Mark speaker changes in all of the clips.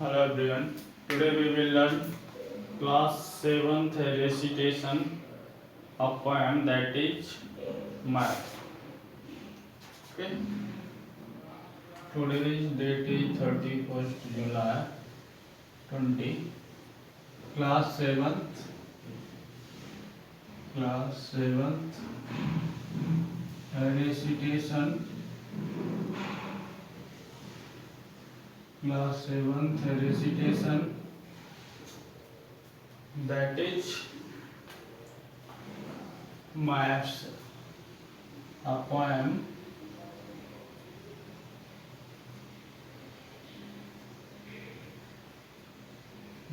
Speaker 1: Hello everyone. Today we will learn class 7th recitation of poem that is math. Okay. Today's date is 31st July 20. Class 7th. Recitation. Class 7th recitation that is maths, a poem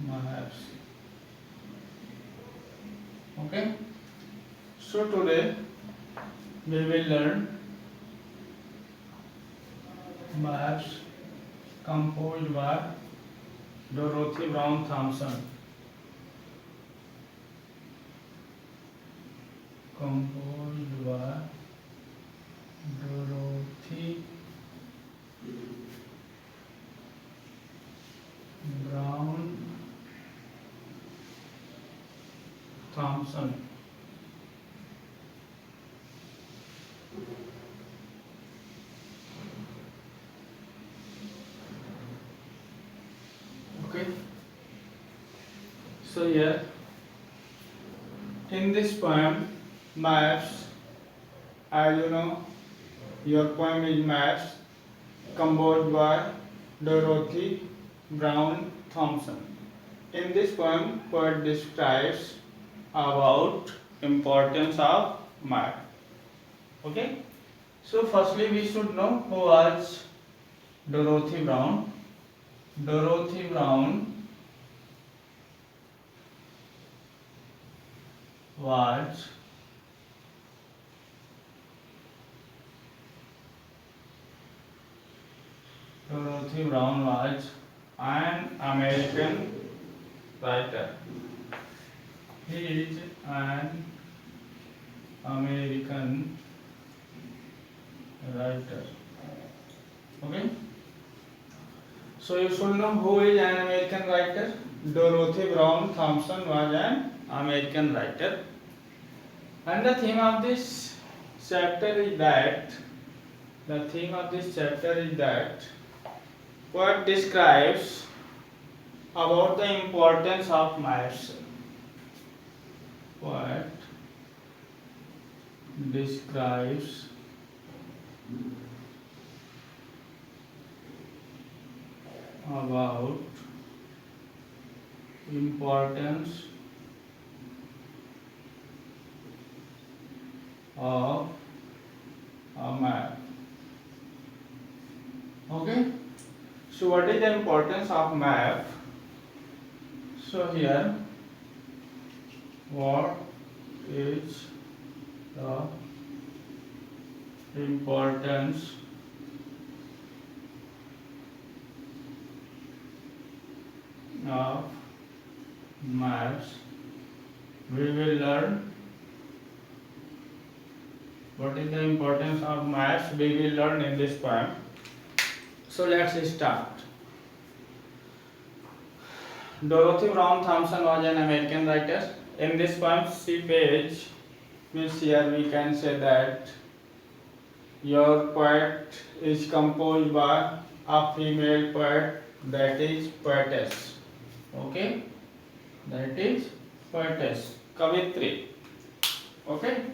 Speaker 1: maths. Okay, so today we will learn maths composed by Dorothy Brown Thompson. Composed by Dorothy Brown Thompson. Okay. So here in this poem, maths, as you know, your poem is maths, composed by Dorothy Brown Thompson. In this poem, poet describes about importance of math. Okay. So firstly, we should know who was Dorothy Brown. Dorothy Brown was an American writer. He is an American writer. Okay. So you should know who is an American writer. Dorothy Brown Thompson was an American writer. And the theme of this chapter is that poet describes about the importance of maths. Poet describes about importance of math. Okay. So what is the importance of math? So here, what is the importance of maths? We will learn what is the importance of maths. We will learn in this poem. So let's start. Dorothy Brown Thompson was an American writer. In this poem, she page means here we can say that your poet is composed by a female poet, that is poetess. Okay, that is poetess, Kavitri. Okay,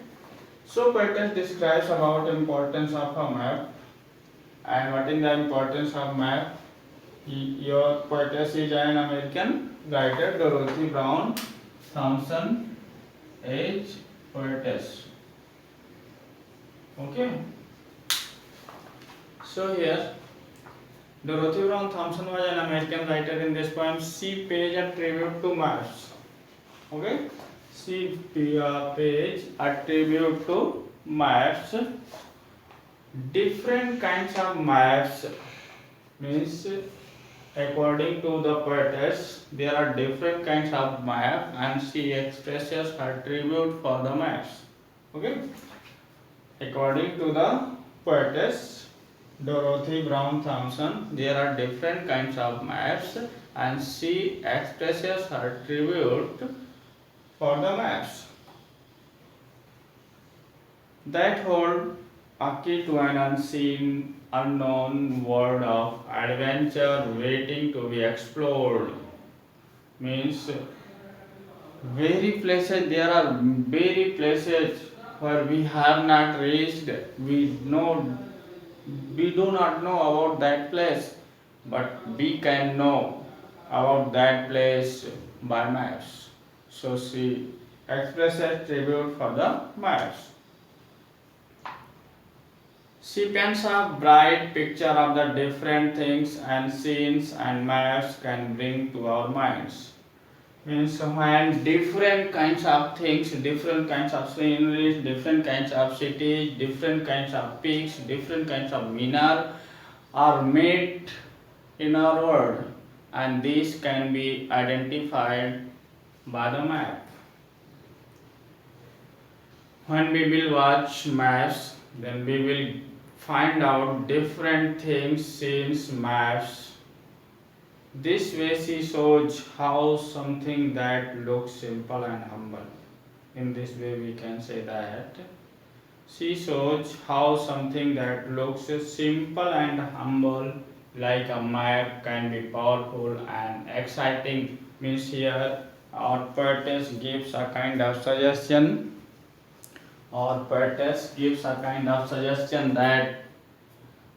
Speaker 1: so poetess describes about importance of a map. And what is the importance of math? Your poetess is an American writer, Dorothy Brown Thompson is poetess. Okay. So here, Dorothy Brown Thompson was an American writer. In this poem, she pays a tribute to maths. Okay. She pays a tribute to maths. Different kinds of maths means, according to the poetess, there are different kinds of math, and she expresses her tribute for the maths. Okay. According to the poetess Dorothy Brown Thompson, there are different kinds of maths. and she expresses her tribute for the maps that hold a key to an unseen, unknown world of adventure waiting to be explored. Means very places, there are very places where we have not reached. We do not know about that place, but we can know about that place by maps. So she expresses tribute for the maps. She paints a bright picture of the different things and scenes and maps can bring to our minds. Means when different kinds of things, different kinds of sceneries, different kinds of cities, different kinds of peaks, different kinds of minar are made in our world, and these can be identified by the map. When we will watch maps, then we will find out different things, scenes, maps. This way she shows how something that looks simple and humble. In this way we can say that she shows how something that looks simple and humble like a map can be powerful and exciting. Means here our poetess gives a kind of suggestion, that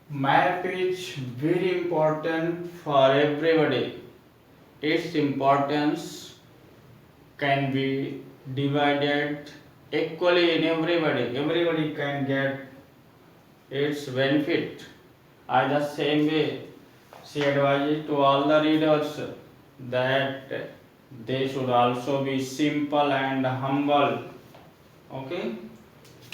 Speaker 1: map is very important for everybody. Its importance can be divided equally in everybody. Everybody can get its benefit. As the same way, she advises to all the readers that they should also be simple and humble. Okay?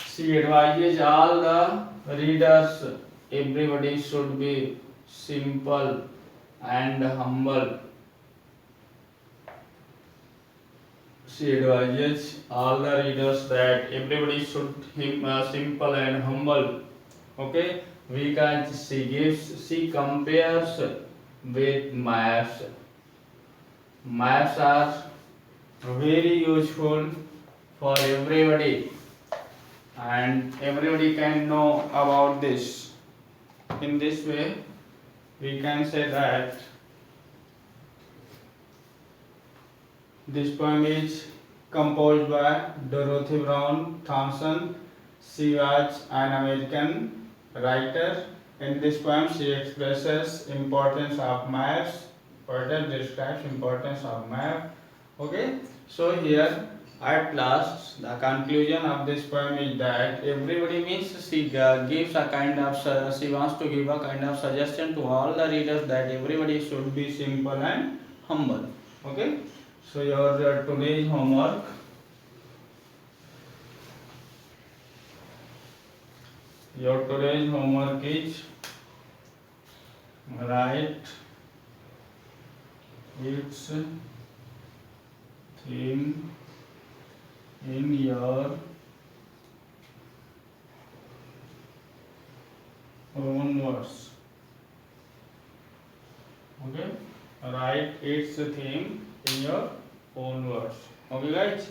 Speaker 1: She advises all the readers, everybody should be simple and humble. She advises all the readers that everybody should be simple and humble. Okay, because she compares with maps. Maps are very useful for everybody, and everybody can know about this. In this way, we can say that this poem is composed by Dorothy Brown Thompson. She was an American writer. In this poem, she expresses importance of maps. Further describes importance of map. Okay. So here, at last, the conclusion of this poem is that everybody means she gives a kind of she wants to give a kind of suggestion to all the readers that everybody should be simple and humble. Okay. So your today's homework. Your today's homework is write its theme in your own words. Okay, write its theme in your own words. Okay guys.